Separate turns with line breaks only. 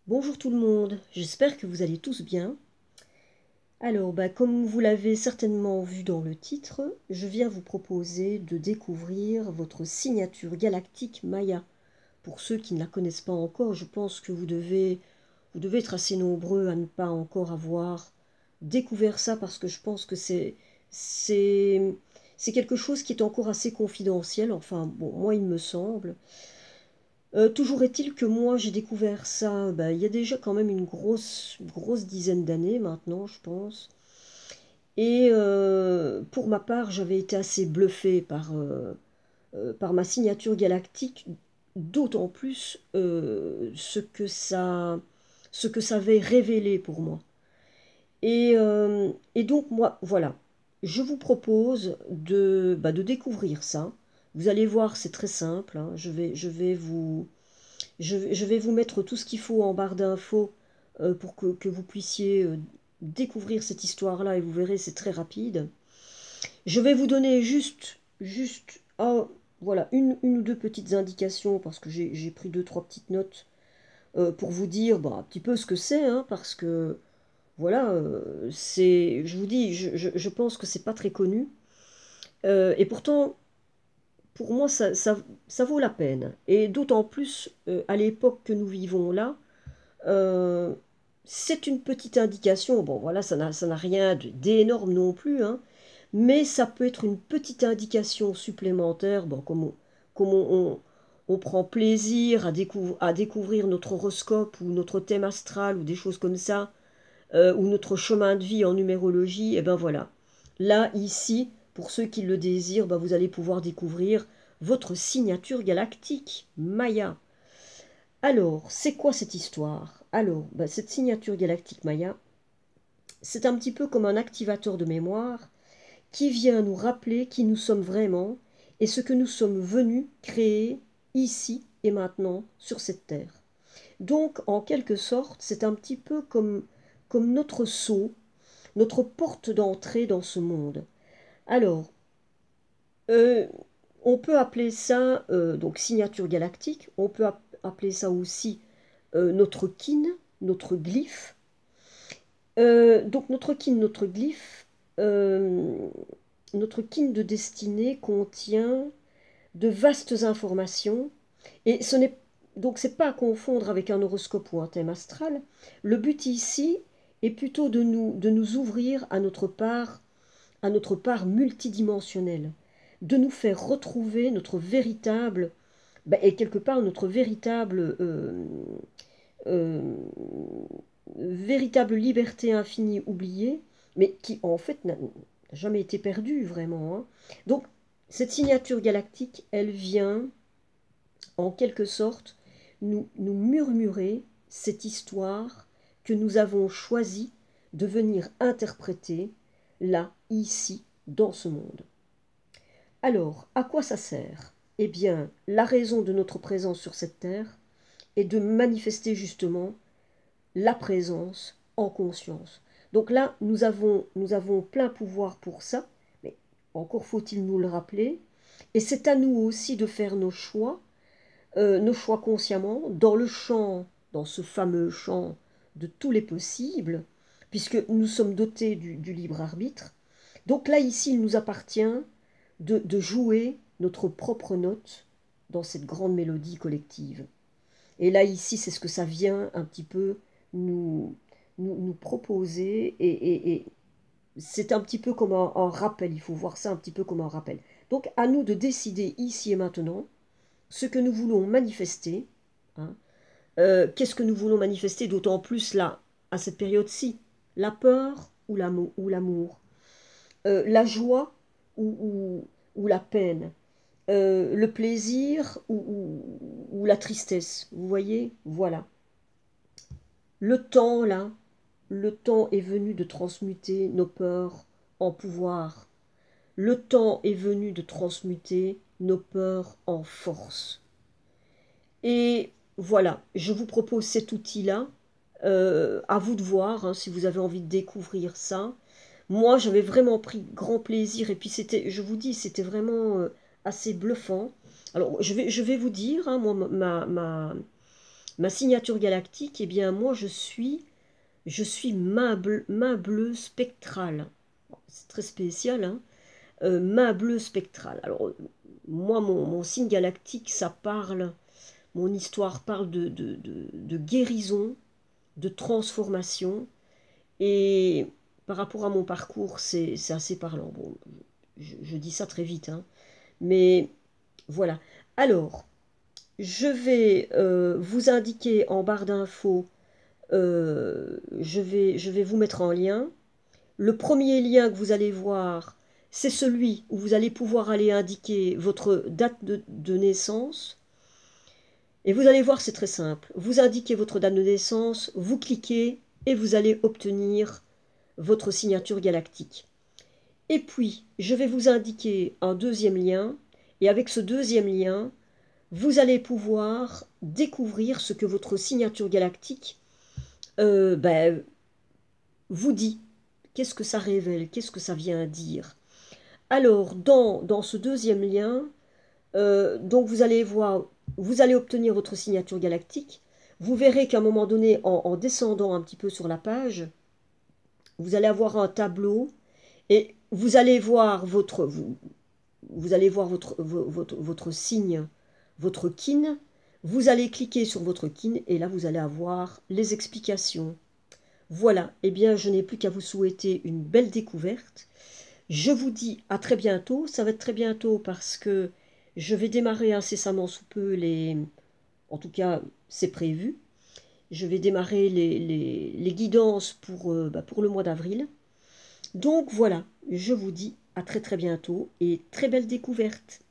Bonjour tout le monde, j'espère que vous allez tous bien. Alors, comme vous l'avez certainement vu dans le titre, je viens vous proposer de découvrir votre signature galactique Maya. Pour ceux qui ne la connaissent pas encore, je pense que vous devez être assez nombreux à ne pas encore avoir découvert ça parce que je pense que c'est, c'est quelque chose qui est encore assez confidentiel. Enfin, bon, moi il me semble. Toujours est-il que moi j'ai découvert ça, il y a déjà quand même une grosse dizaine d'années maintenant, je pense. Et pour ma part, j'avais été assez bluffée par ma signature galactique, d'autant plus ce que ça avait révélé pour moi. Et donc moi, voilà, je vous propose de découvrir ça. Vous allez voir, c'est très simple, hein. Je vais vous mettre tout ce qu'il faut en barre d'infos pour que vous puissiez découvrir cette histoire-là et vous verrez, c'est très rapide. Je vais vous donner voilà, une ou deux petites indications parce que j'ai pris deux, trois petites notes pour vous dire un petit peu ce que c'est, hein, parce que voilà, je vous dis, je pense que c'est pas très connu. Et pourtant, pour moi, ça vaut la peine. Et d'autant plus à l'époque que nous vivons là. Euh, c'est une petite indication. Bon, voilà, ça n'a rien d'énorme non plus, hein, mais ça peut être une petite indication supplémentaire. Bon, on prend plaisir à découvrir notre horoscope ou notre thème astral ou des choses comme ça, ou notre chemin de vie en numérologie, et ben voilà. Là, ici, pour ceux qui le désirent, vous allez pouvoir découvrir votre signature galactique, Maya. Alors, c'est quoi cette histoire? Alors, cette signature galactique Maya, c'est un petit peu comme un activateur de mémoire qui vient nous rappeler qui nous sommes vraiment et ce que nous sommes venus créer ici et maintenant sur cette terre. Donc, en quelque sorte, c'est un petit peu comme notre sceau, notre porte d'entrée dans ce monde. Alors, euh, on peut appeler ça donc signature galactique, on peut appeler ça aussi notre kin, notre glyphe. Donc notre kin, notre glyphe, euh, notre kin de destinée contient de vastes informations et ce n'est donc c'est pas à confondre avec un horoscope ou un thème astral. Le but ici est plutôt de nous ouvrir à notre part multidimensionnelle, de nous faire retrouver notre véritable et quelque part notre euh, véritable liberté infinie oubliée, mais qui en fait n'a jamais été perdue vraiment, hein. Donc cette signature galactique, elle vient en quelque sorte nous murmurer cette histoire que nous avons choisi de venir interpréter là, ici, dans ce monde. Alors, à quoi ça sert? Eh bien, la raison de notre présence sur cette terre est de manifester justement la présence en conscience. Donc là, nous avons plein pouvoir pour ça, mais encore faut-il nous le rappeler. Et c'est à nous aussi de faire nos choix consciemment, dans le champ, dans ce fameux champ de tous les possibles, puisque nous sommes dotés du libre arbitre. Donc là, ici, il nous appartient de jouer notre propre note dans cette grande mélodie collective. Et là, ici, c'est ce que ça vient un petit peu nous, nous proposer. Et c'est un petit peu comme un rappel. Il faut voir ça un petit peu comme un rappel. Donc, à nous de décider ici et maintenant ce que nous voulons manifester, hein. Qu'est-ce que nous voulons manifester, d'autant plus là, à cette période-ci? La peur ou l'amour, la joie ou la peine, le plaisir ou la tristesse. Vous voyez? Voilà. Le temps, là, le temps est venu de transmuter nos peurs en pouvoir. Le temps est venu de transmuter nos peurs en force. Et voilà, je vous propose cet outil-là. À vous de voir, hein, si vous avez envie de découvrir ça. Moi, j'avais vraiment pris grand plaisir. Et puis, je vous dis, c'était vraiment assez bluffant. Alors, je vais vous dire, hein, moi, Ma signature galactique, eh bien, moi, je suis main bleue spectrale. C'est très spécial, hein. Main bleue spectrale. Alors, moi, mon signe galactique, ça parle, mon histoire parle de guérison, de transformation. Et par rapport à mon parcours, c'est assez parlant. Bon, je dis ça très vite, hein. Mais voilà. Alors, je vais vous indiquer en barre d'infos, je vais vous mettre en lien. Le premier lien que vous allez voir, c'est celui où vous allez pouvoir aller indiquer votre date de naissance. Et vous allez voir, c'est très simple. Vous indiquez votre date de naissance, vous cliquez et vous allez obtenir votre signature galactique. Et puis, je vais vous indiquer un deuxième lien. Et avec ce deuxième lien, vous allez pouvoir découvrir ce que votre signature galactique vous dit. Qu'est-ce que ça révèle? Qu'est-ce que ça vient dire? Alors, dans ce deuxième lien, donc vous allez voir, vous allez obtenir votre signature galactique. Vous verrez qu'à un moment donné, en descendant un petit peu sur la page, vous allez avoir un tableau et vous allez voir vous allez voir votre signe, votre kin. Vous allez cliquer sur votre kin et là, vous allez avoir les explications. Voilà, eh bien, je n'ai plus qu'à vous souhaiter une belle découverte. Je vous dis à très bientôt. Ça va être très bientôt parce que je vais démarrer incessamment sous peu les... En tout cas, c'est prévu. Je vais démarrer les guidances pour le mois d'avril. Donc voilà, je vous dis à très très bientôt et très belle découverte.